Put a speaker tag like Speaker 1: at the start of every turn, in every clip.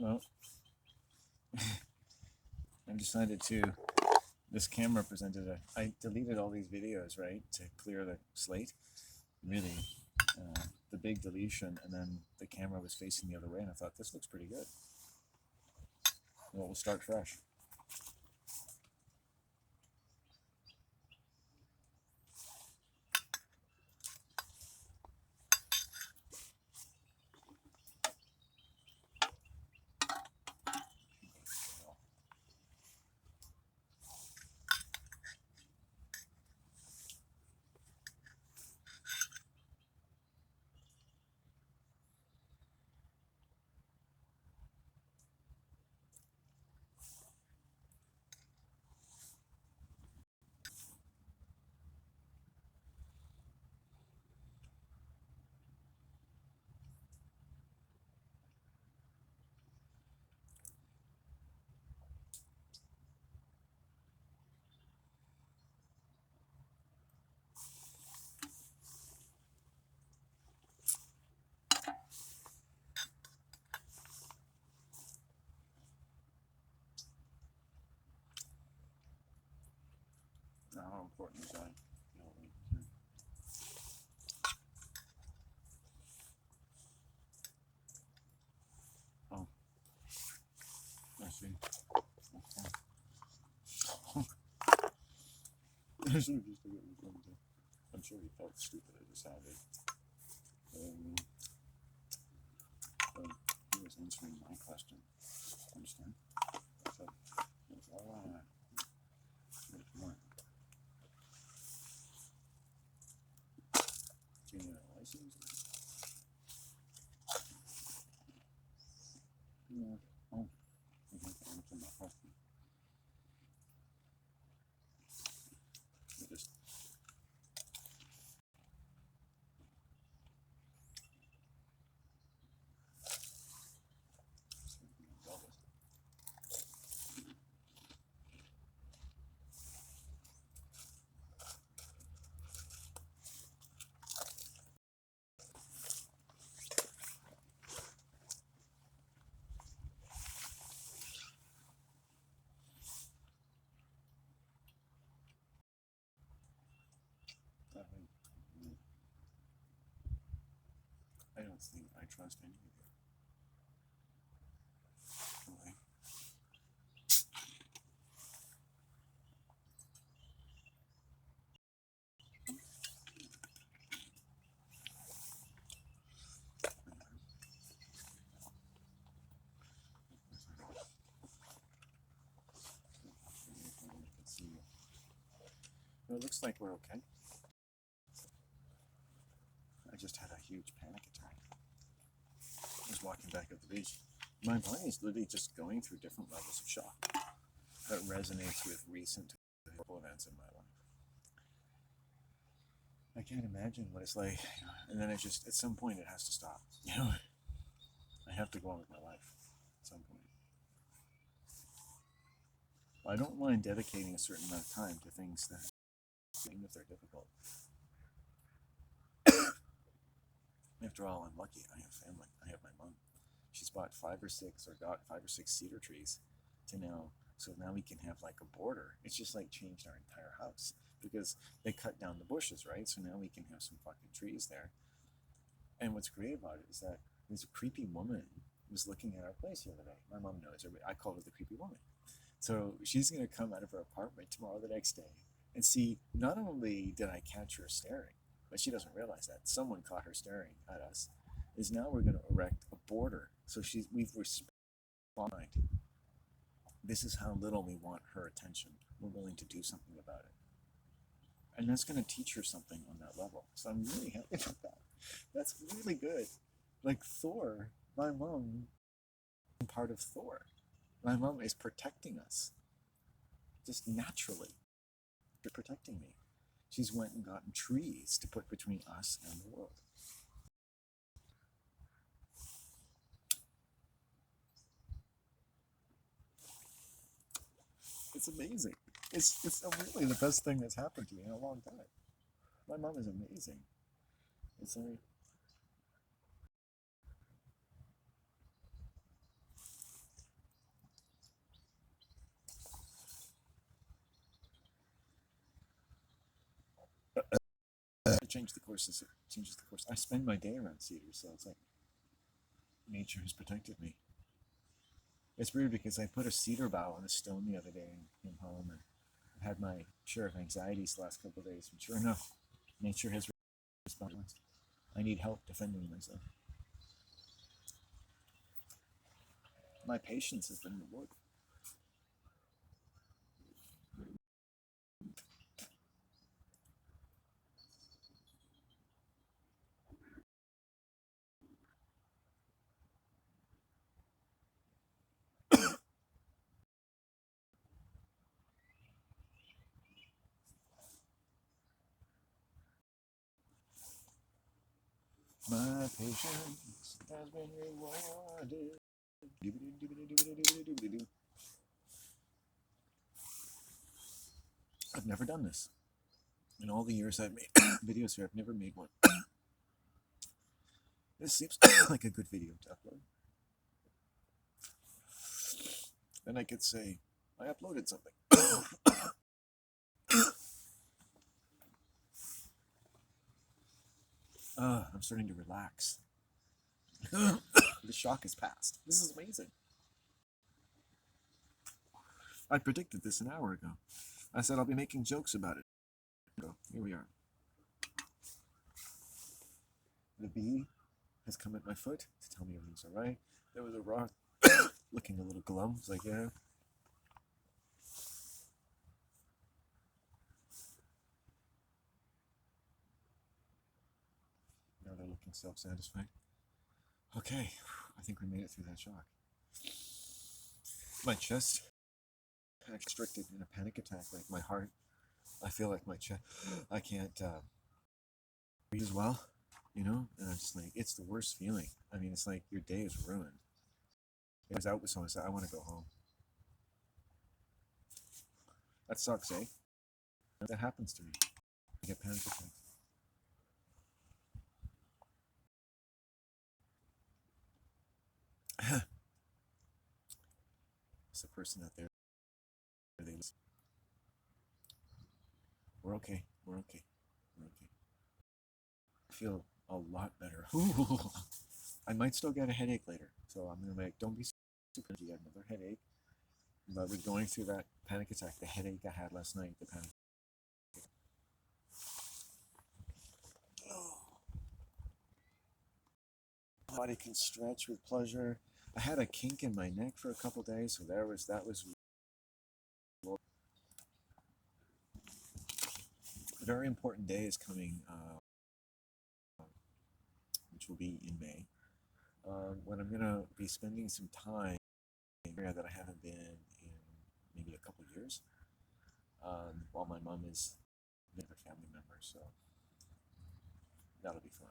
Speaker 1: Well, I decided to. This camera presented a. I deleted all these videos, right, to clear the slate. Really, the big deletion, and then the camera was facing the other way, and I thought this looks pretty good. Well, we'll start fresh. Now, how important is that? Oh, I see. I should have just took it. I'm sure he felt stupid. I just had it. He was answering my question. Understand? So, that's all I there's more. Do you need a license? Yeah. Oh, you have to answer my question. You just I don't think I trust any of you. Okay. Let's see. Well, it looks like we're okay. I just had a huge panic attack. I was walking back up the beach. My body is literally just going through different levels of shock that resonates with recent horrible events in my life. I can't imagine what it's like, and then it just at some point it has to stop. I have to go on with my life at some point. I don't mind dedicating a certain amount of time to things that, even if they're difficult. After all, I'm lucky. I have family. I have my mom. She's bought got 5 or 6 cedar trees to now. So now we can have like a border. It's just like changed our entire house because they cut down the bushes, right? So now we can have some fucking trees there. And what's great about it is that there's a creepy woman who was looking at our place the other day. My mom knows her. I call her the creepy woman. So she's going to come out of her apartment tomorrow, the next day, and see not only did I catch her staring, but she doesn't realize that someone caught her staring at us. Is now we're going to erect a border. So we've responded. This is how little we want her attention. We're willing to do something about it. And that's going to teach her something on that level. So I'm really happy about that. That's really good. Like Thor, my mom, part of Thor. My mom is protecting us. Just naturally. She's protecting me. She's went and gotten trees to put between us and the world. It's amazing. It's really the best thing that's happened to me in a long time. My mom is amazing. It's like changes the course. It changes the course. I spend my day around cedars, so it's like nature has protected me. It's weird because I put a cedar bough on a stone the other day and came home and I've had my share of anxieties the last couple of days. And sure enough, nature has responded. I need help defending myself. My patience has been rewarded. My patience has been rewarded. I've never done this. In all the years I've made videos here, I've never made one. This seems like a good video to upload. Then I could say, I uploaded something. I'm starting to relax. The shock has passed. This is amazing. I predicted this an hour ago. I said I'll be making jokes about it. So here we are. The bee has come at my foot to tell me everything's all right. There was a rock looking a little glum. It's like, yeah. Now they're looking self-satisfied. Okay, I think we made it through that shock. My chest constricted in a panic attack, like my heart. I feel like my chest, I can't breathe as well, you know? And I'm just like, it's the worst feeling. I mean, it's like your day is ruined. I was out with someone, I said, I want to go home. That sucks, eh? That happens to me. I get panic attacks. It's the person out there. We're okay. We're okay. We're okay. I feel a lot better. I might still get a headache later, so I'm gonna make. Don't be super. You get another headache, but we're going through that panic attack. The headache I had last night. The panic. Body can stretch with pleasure. I had a kink in my neck for a couple days, so that was. A very important day is coming, which will be in May, when I'm gonna be spending some time in an area that I haven't been in maybe a couple years, while my mom is with her family member, so that'll be fun.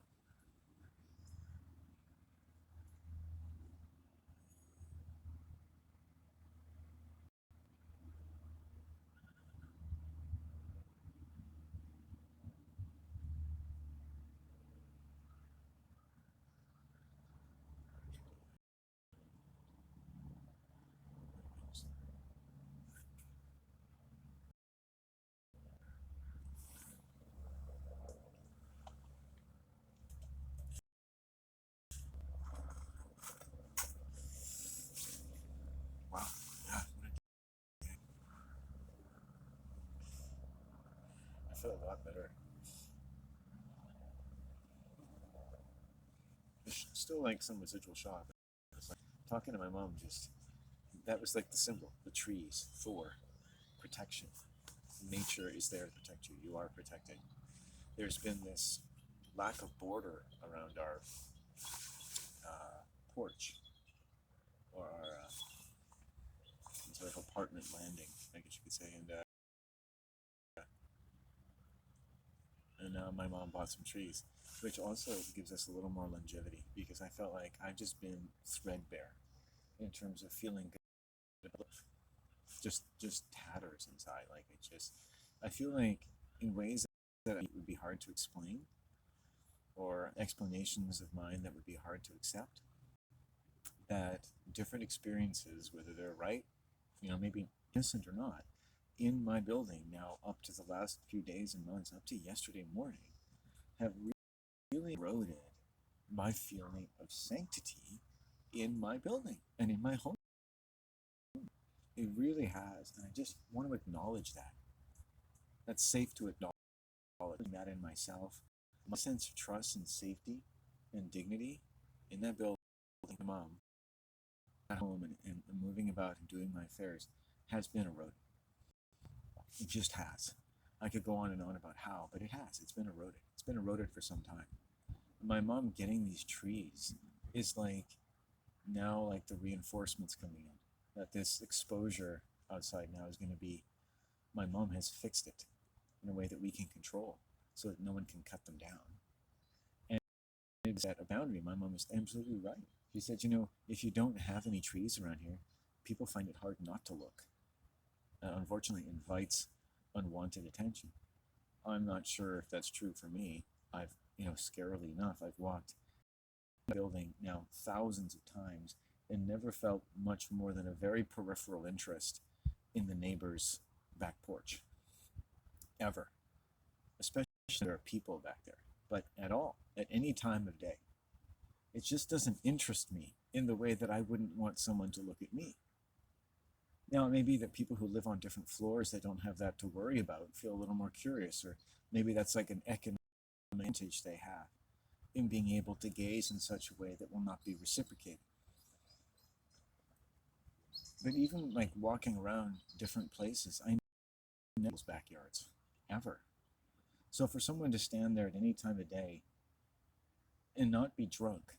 Speaker 1: Wow, yeah, I feel a lot better. There's still like some residual shock. It's like talking to my mom. Just that was like the symbol. The trees for protection. Nature is there to protect you. You are protected. There's been this lack of border around our porch or our sort of apartment landing, I guess you could say. And now my mom bought some trees, which also gives us a little more longevity because I felt like I've just been threadbare in terms of feeling good, just tatters inside. Like it just, I feel like in ways that it would be hard to explain or explanations of mine that would be hard to accept. That different experiences, whether they're right, maybe innocent or not, in my building now up to the last few days and months, up to yesterday morning, have really eroded my feeling of sanctity in my building and in my home. It really has. And I just want to acknowledge that. That's safe to acknowledge that in myself. My sense of trust and safety and dignity in that building, mom, at home and moving about and doing my affairs has been eroded. It just has. I could go on and on about how, but it has. It's been eroded. It's been eroded for some time. My mom getting these trees is like now like the reinforcements coming in. That this exposure outside now is going to be, my mom has fixed it in a way that we can control so that no one can cut them down. And it's at a boundary. My mom is absolutely right. She said, if you don't have any trees around here, people find it hard not to look. Unfortunately, invites unwanted attention. I'm not sure if that's true for me. I've, scarily enough, I've walked the building now thousands of times and never felt much more than a very peripheral interest in the neighbor's back porch. Ever. Especially if there are people back there. But at all, at any time of day. It just doesn't interest me in the way that I wouldn't want someone to look at me. Now, it may be that people who live on different floors that don't have that to worry about feel a little more curious, or maybe that's like an economic advantage they have in being able to gaze in such a way that will not be reciprocated. But even like walking around different places, I know people's backyards, ever. So for someone to stand there at any time of day and not be drunk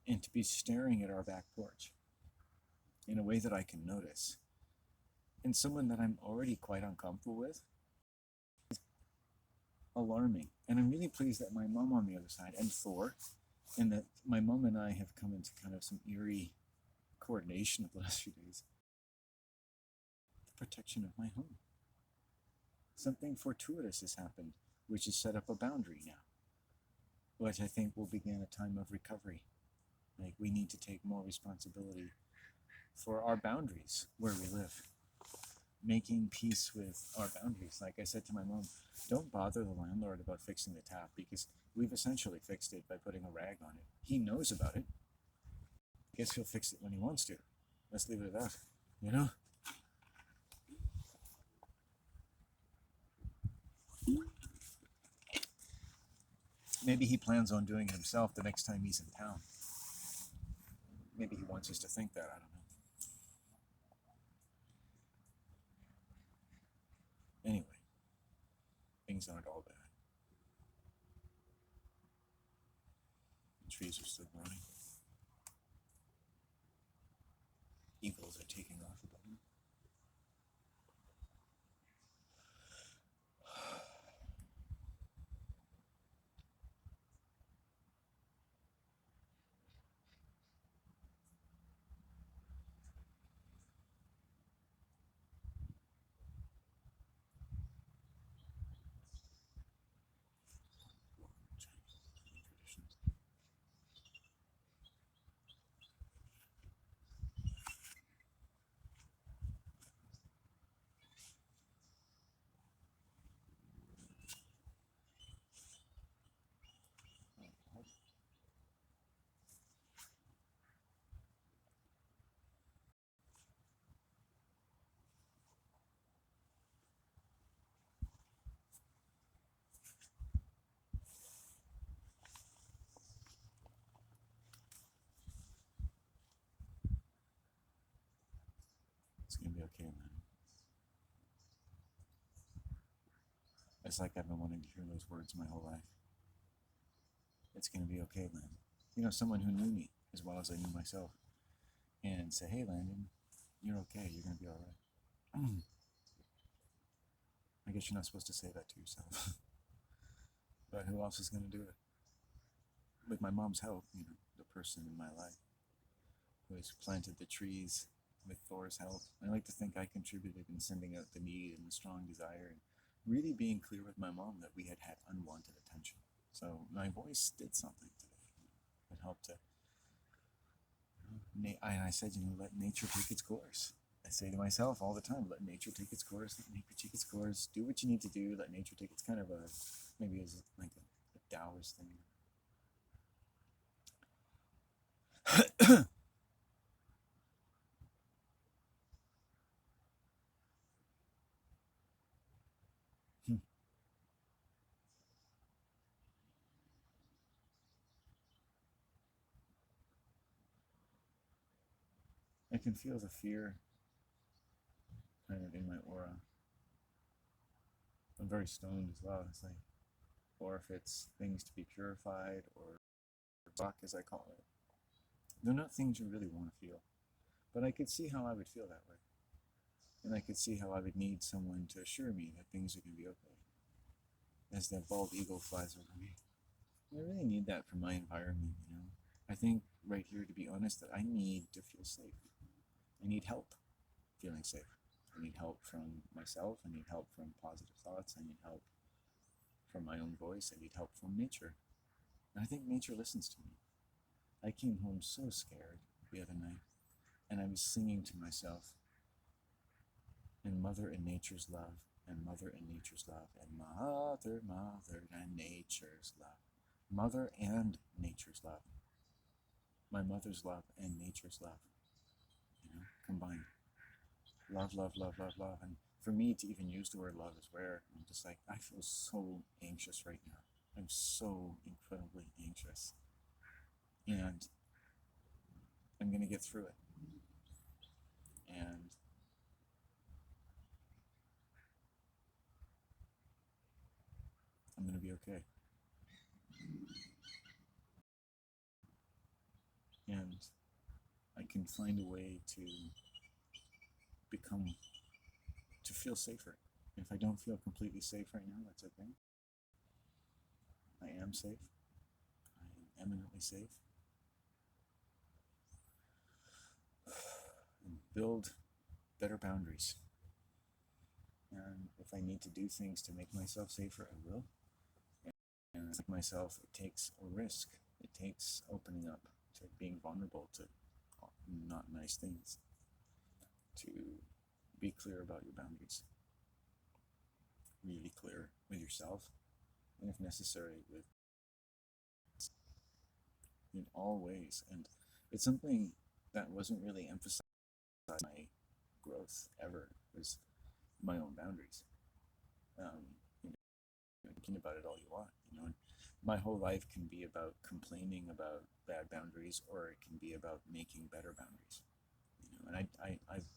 Speaker 1: and to be staring at our back porch in a way that I can notice, and someone that I'm already quite uncomfortable with, is alarming. And I'm really pleased that my mom on the other side, and Thor, and that my mom and I have come into kind of some eerie coordination of the last few days. The protection of my home. Something fortuitous has happened, which has set up a boundary now, which I think will begin a time of recovery. Like, we need to take more responsibility for our boundaries where we live. Making peace with our boundaries. Like I said to my mom, don't bother the landlord about fixing the tap because we've essentially fixed it by putting a rag on it. He knows about it. I guess he'll fix it when he wants to. Let's leave it at that, Maybe he plans on doing it himself the next time he's in town. Maybe he wants us to think that, I don't know. Anyway, things aren't all bad. The trees are still growing. Eagles are taking off above me. It's gonna be okay, man. It's like I've been wanting to hear those words my whole life. It's gonna be okay, Landon. Someone who knew me as well as I knew myself, and say, hey, Landon, you're okay. You're gonna be all right. I guess you're not supposed to say that to yourself. But who else is gonna do it? With my mom's help, the person in my life who has planted the trees with Thor's help. I like to think I contributed in sending out the need and the strong desire and really being clear with my mom that we had had unwanted attention. So my voice did something today. It helped to, and I said, let nature take its course. I say to myself all the time, let nature take its course, let nature take its course, do what you need to do, let nature take its kind of maybe as like Taoist thing. I can feel the fear kind of in my aura. I'm very stoned as well. It's like, or if it's things to be purified or rock, as I call it. They're not things you really want to feel. But I could see how I would feel that way. And I could see how I would need someone to assure me that things are going to be okay. As that bald eagle flies over me. I really need that for my environment, you know. I think right here, to be honest, that I need to feel safe. I need help feeling safe. I need help from myself. I need help from positive thoughts. I need help from my own voice. I need help from nature. And I think nature listens to me. I came home so scared the other night, and I was singing to myself, and Mother and Nature's love, and Mother and Nature's love, and Mother, Mother, and Nature's love. Mother and Nature's love. My mother's love and nature's love, you know, combined. Love, love, love, love, love. And for me to even use the word love is rare. I'm just like, I feel so anxious right now. I'm so incredibly anxious. And I'm going to get through it. And I'm going to be okay. And I can find a way to feel safer. If I don't feel completely safe right now, that's okay. I am safe. I am eminently safe. And build better boundaries. And if I need to do things to make myself safer, I will. And like myself, it takes a risk. It takes opening up to being vulnerable to not nice things, to be clear about your boundaries, really clear with yourself, and if necessary, with in all ways. And it's something that wasn't really emphasized in my growth ever, was my own boundaries. You know, thinking about it all you want, you know. And my whole life can be about complaining about bad boundaries, or it can be about making better boundaries. You know, and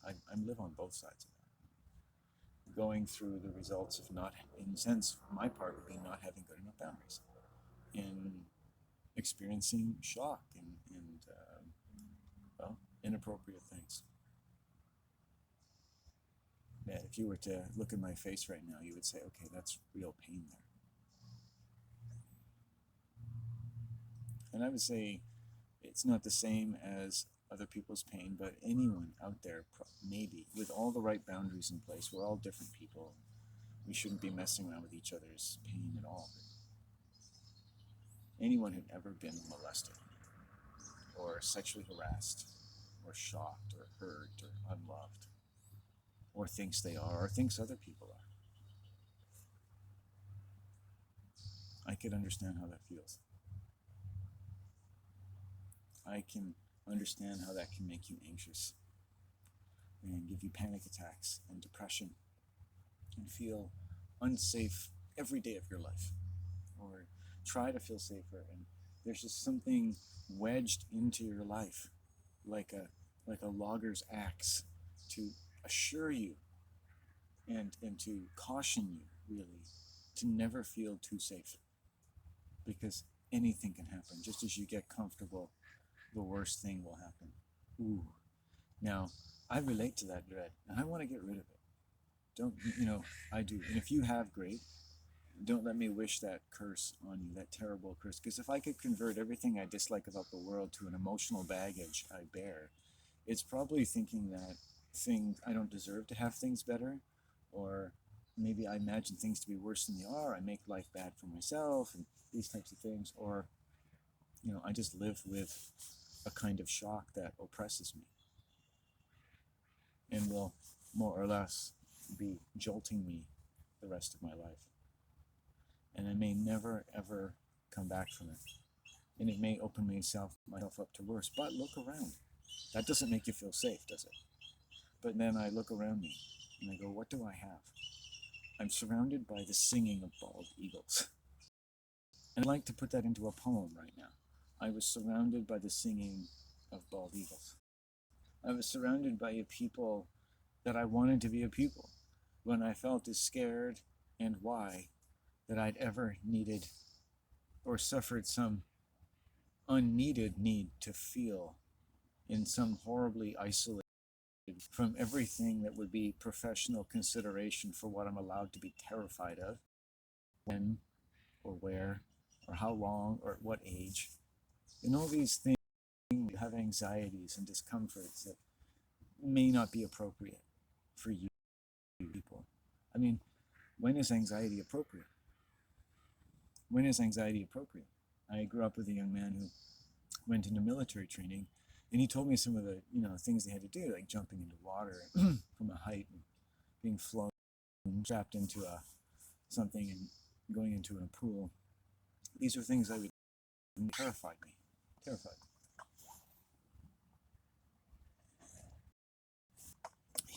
Speaker 1: I live on both sides of that. Going through the results of not, in a sense, my part would be not having good enough boundaries, in experiencing shock and well, inappropriate things. Yeah, if you were to look at my face right now, you would say, okay, that's real pain there. And I would say it's not the same as other people's pain, but anyone out there, maybe, with all the right boundaries in place, we're all different people. We shouldn't be messing around with each other's pain at all. Anyone who'd ever been molested, or sexually harassed, or shocked, or hurt, or unloved, or thinks they are, or thinks other people are, I could understand how that feels. I can understand how that can make you anxious and give you panic attacks and depression and feel unsafe every day of your life, or try to feel safer, and there's just something wedged into your life like a logger's axe to assure you and to caution you, really, to never feel too safe, because anything can happen. Just as you get comfortable, the worst thing will happen. Ooh. Now, I relate to that dread, and I want to get rid of it. Don't, you know, I do. And if you have, great. Don't let me wish that curse on you, that terrible curse. Because if I could convert everything I dislike about the world to an emotional baggage I bear, it's probably thinking that things, I don't deserve to have things better, or maybe I imagine things to be worse than they are. I make life bad for myself, and these types of things. Or, you know, I just live with a kind of shock that oppresses me and will more or less be jolting me the rest of my life. And I may never, ever come back from it. And it may open myself up to worse. But look around. That doesn't make you feel safe, does it? But then I look around me and I go, what do I have? I'm surrounded by the singing of bald eagles. And I'd like to put that into a poem right now. I was surrounded by the singing of bald eagles. I was surrounded by a people that I wanted to be a people when I felt as scared and why that I'd ever needed or suffered some unneeded need to feel in some horribly isolated from everything that would be professional consideration for what I'm allowed to be terrified of, when or where or how long or at what age. And all these things have anxieties and discomforts that may not be appropriate for you people. I mean, when is anxiety appropriate? When is anxiety appropriate? I grew up with a young man who went into military training, and he told me some of the things they had to do, like jumping into water from a height and being flown, trapped into something and going into a pool. These are things that would terrified me. Terrified.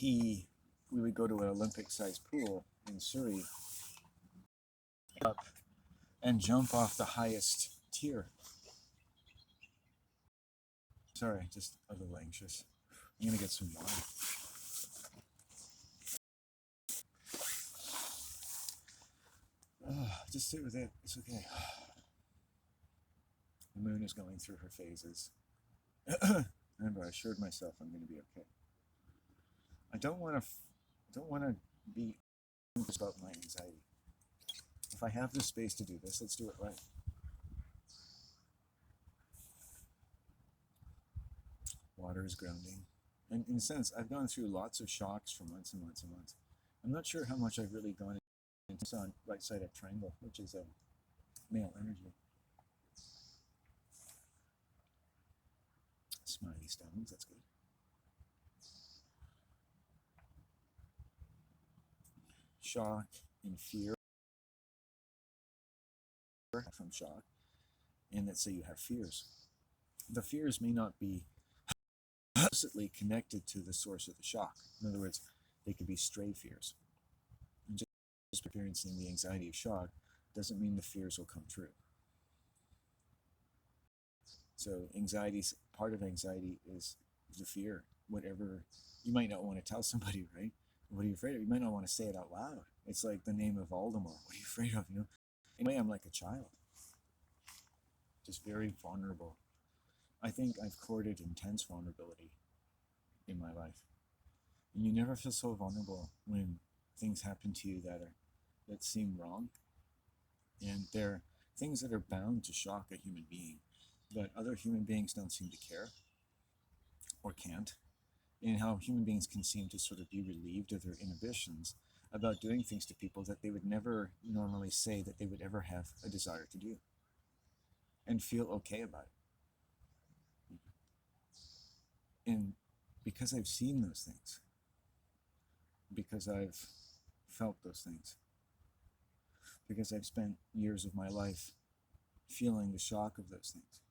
Speaker 1: We would go to an Olympic-sized pool in Surrey up and jump off the highest tier. Sorry, just a little anxious. I'm gonna get some water. Just sit with it. It's okay. The moon is going through her phases. Remember, I assured myself I'm going to be okay. I don't want to be about my anxiety. If I have the space to do this, let's do it right. Water is grounding. And in a sense, I've gone through lots of shocks for months and months and months. I'm not sure how much I've really gone into on right side up triangle, which is a male energy. Smiley stones, that's good. Shock and fear from shock, and let's say you have fears. The fears may not be explicitly connected to the source of the shock. In other words, they could be stray fears. And just experiencing the anxiety of shock doesn't mean the fears will come true. So part of anxiety is the fear. Whatever, you might not want to tell somebody, right? What are you afraid of? You might not want to say it out loud. It's like the name of Voldemort. What are you afraid of? Anyway, I'm like a child. Just very vulnerable. I think I've courted intense vulnerability in my life. And you never feel so vulnerable when things happen to you that seem wrong. And they're things that are bound to shock a human being. But other human beings don't seem to care or can't. And how human beings can seem to sort of be relieved of their inhibitions about doing things to people that they would never normally say that they would ever have a desire to do. And feel okay about it. And because I've seen those things, because I've felt those things, because I've spent years of my life feeling the shock of those things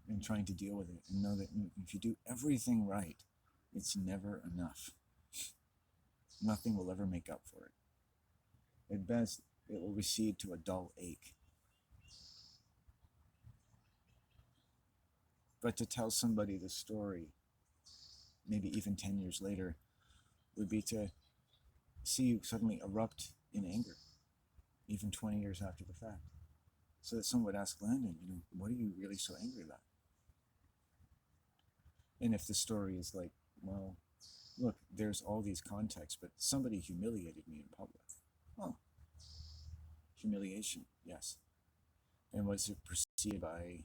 Speaker 1: and trying to deal with it, and know that if you do everything right, it's never enough. Nothing will ever make up for it. At best, it will recede to a dull ache. But to tell somebody the story, maybe even 10 years later, would be to see you suddenly erupt in anger, even 20 years after the fact. So that someone would ask Landon, what are you really so angry about? And if the story is like, well, look, there's all these contexts, but somebody humiliated me in public. Oh, humiliation, yes. And was it preceded by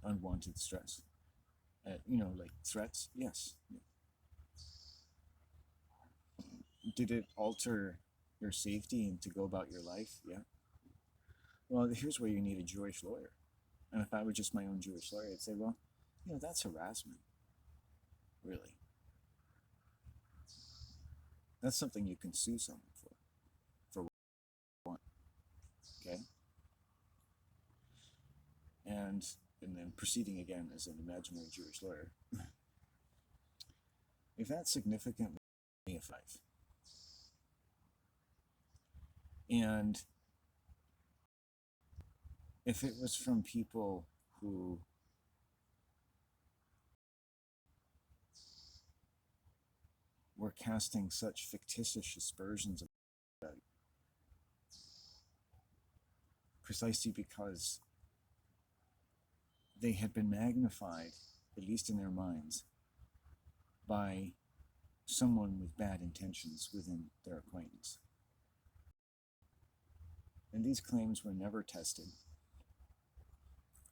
Speaker 1: unwanted stress? Like threats? Yes. Did it alter your safety and to go about your life? Yeah. Well, here's where you need a Jewish lawyer. And if I were just my own Jewish lawyer, I'd say, well, that's harassment. Really. That's something you can sue someone for one. Okay? and then proceeding again as an imaginary Jewish lawyer, if that's significantly a 5, and if it was from people who were casting such fictitious aspersions about you, precisely because they had been magnified, at least in their minds, by someone with bad intentions within their acquaintance. And these claims were never tested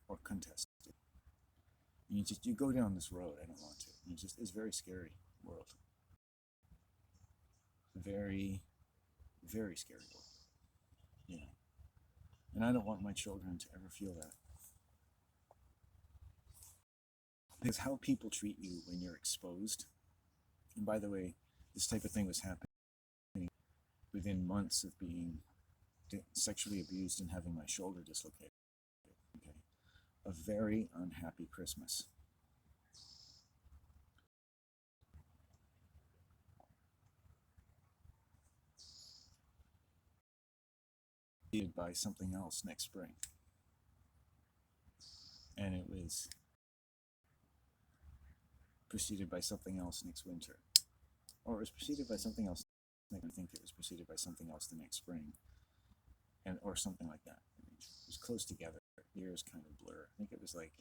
Speaker 1: or contested. And you go down this road, I don't want to. And it's a very scary world. Very, very scary world. You know. And I don't want my children to ever feel that. Because how people treat you when you're exposed, and by the way, this type of thing was happening within months of being sexually abused and having my shoulder dislocated. Okay? A very unhappy Christmas. By something else next spring. And it was preceded by something else next winter. Or it was preceded by something else. I think it was preceded by something else the next spring. Or something like that. It was close together. Years kind of blur. I think it was like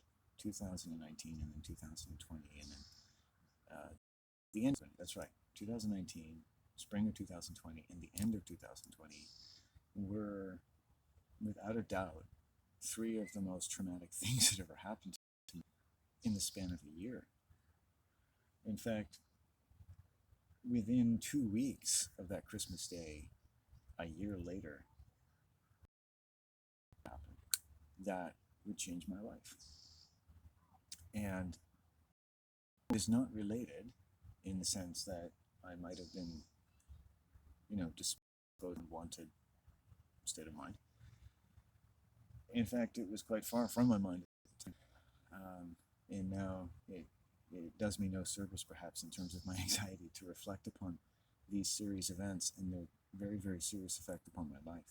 Speaker 1: 2019 and then 2020 and then the end. That's right. 2019, spring of 2020, and the end of 2020 were, without a doubt, 3 of the most traumatic things that ever happened to me in the span of a year. In fact, within 2 weeks of that Christmas day, a year later, happened that would change my life. And it is not related in the sense that I might have been, disposed and wanted state of mind. In fact, it was quite far from my mind at the time. And now it does me no service, perhaps, in terms of my anxiety to reflect upon these serious events and their very, very serious effect upon my life.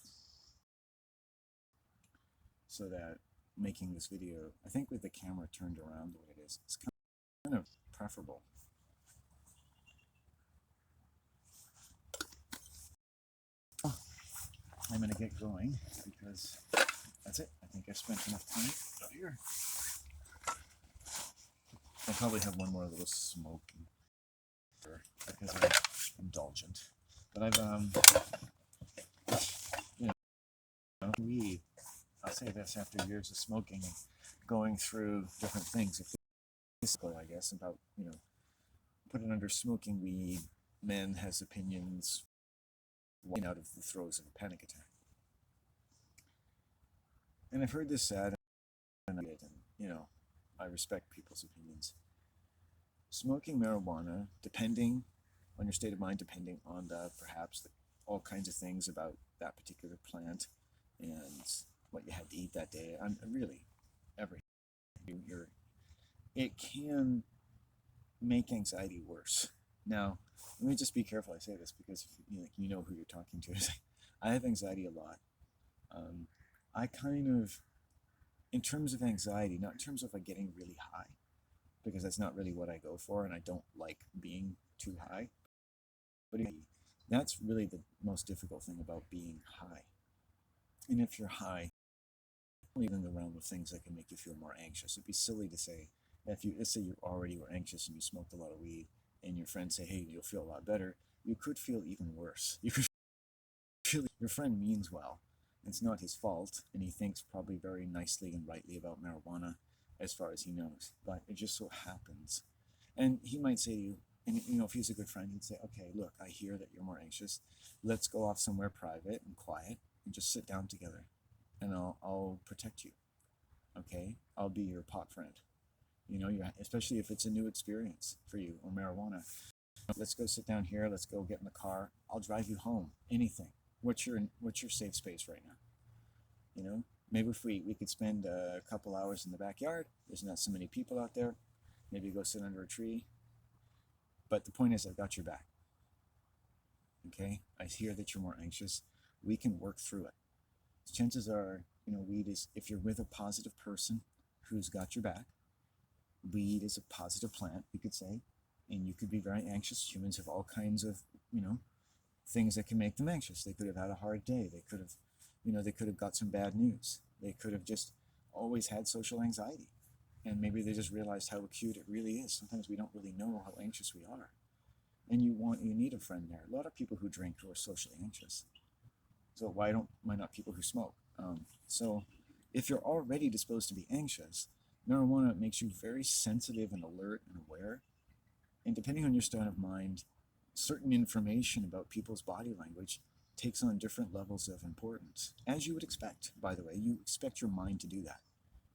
Speaker 1: So that making this video, I think with the camera turned around the way it is, it's kind of preferable. I'm going to get going because that's it. I think I've spent enough time out here. I'll probably have one more little smoke because I'm indulgent. But weed. I'll say this after years of smoking and going through different things. Basically, I guess, about, putting under smoking weed, men has opinions, out of the throes of a panic attack. And I've heard this said, and I respect people's opinions. Smoking marijuana, depending on your state of mind, depending on all kinds of things about that particular plant and what you had to eat that day, and really everything. It can make anxiety worse. Now, let me just be careful I say this because you know who you're talking to. I have anxiety a lot. I kind of, in terms of anxiety, not in terms of like getting really high, because that's not really what I go for, and I don't like being too high. But that's really the most difficult thing about being high. And if you're high, even in the realm of things that can make you feel more anxious, it'd be silly to say, let's say you already were anxious and you smoked a lot of weed, and your friends say, hey, you'll feel a lot better, you could feel even worse. You could feel your friend means well. It's not his fault, and he thinks probably very nicely and rightly about marijuana as far as he knows. But it just so happens. And he might say to you, and if he's a good friend, he'd say, okay, look, I hear that you're more anxious. Let's go off somewhere private and quiet and just sit down together, and I'll protect you. Okay? I'll be your pot friend. Especially if it's a new experience for you, or marijuana. Let's go sit down here. Let's go get in the car. I'll drive you home. Anything. What's your safe space right now? Maybe if we could spend a couple hours in the backyard, there's not so many people out there. Maybe go sit under a tree. But the point is, I've got your back. Okay? I hear that you're more anxious. We can work through it. Chances are, weed is, if you're with a positive person who's got your back, weed is a positive plant, you could say, and you could be very anxious. Humans have all kinds of, things that can make them anxious. They could have had a hard day. They could have, they could have got some bad news. They could have just always had social anxiety. And maybe they just realized how acute it really is. Sometimes we don't really know how anxious we are. And you need a friend there. A lot of people who drink who are socially anxious. So why not people who smoke? So if you're already disposed to be anxious, marijuana makes you very sensitive and alert and aware. And depending on your state of mind, certain information about people's body language takes on different levels of importance. As you would expect, by the way, you expect your mind to do that.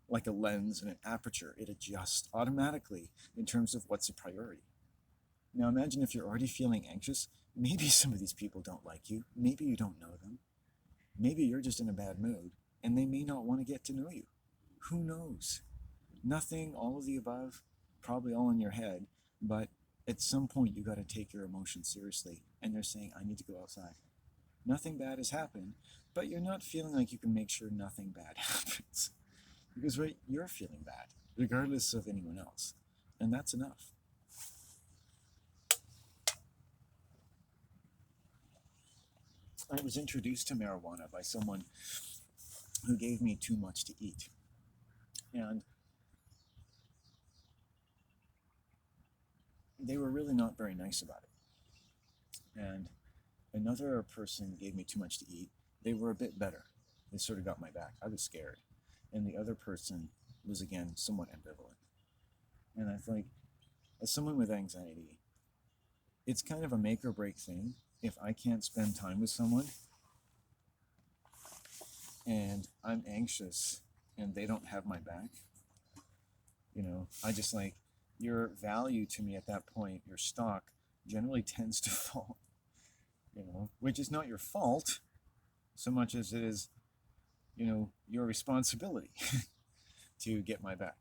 Speaker 1: Like a lens and an aperture, it adjusts automatically in terms of what's a priority. Now imagine if you're already feeling anxious, maybe some of these people don't like you, maybe you don't know them, maybe you're just in a bad mood, and they may not want to get to know you. Who knows? Nothing, all of the above, probably all in your head, but at some point you got to take your emotions seriously, and they're saying, I need to go outside. Nothing bad has happened, but you're not feeling like you can make sure nothing bad happens. Because you're feeling bad, regardless of anyone else. And that's enough. I was introduced to marijuana by someone who gave me too much to eat. And they were really not very nice about it. And another person gave me too much to eat. They were a bit better. They sort of got my back. I was scared. And the other person was, again, somewhat ambivalent. And I think, as someone with anxiety, it's kind of a make or break thing. If I can't spend time with someone and I'm anxious and they don't have my back, I just your value to me at that point, your stock generally tends to fall, which is not your fault so much as it is, your responsibility to get my back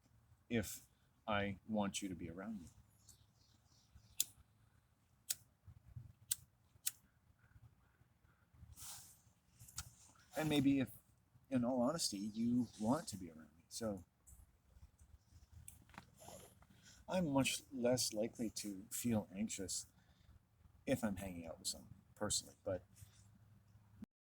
Speaker 1: if I want you to be around me. And maybe if, in all honesty, you want to be around me. So I'm much less likely to feel anxious if I'm hanging out with someone personally. But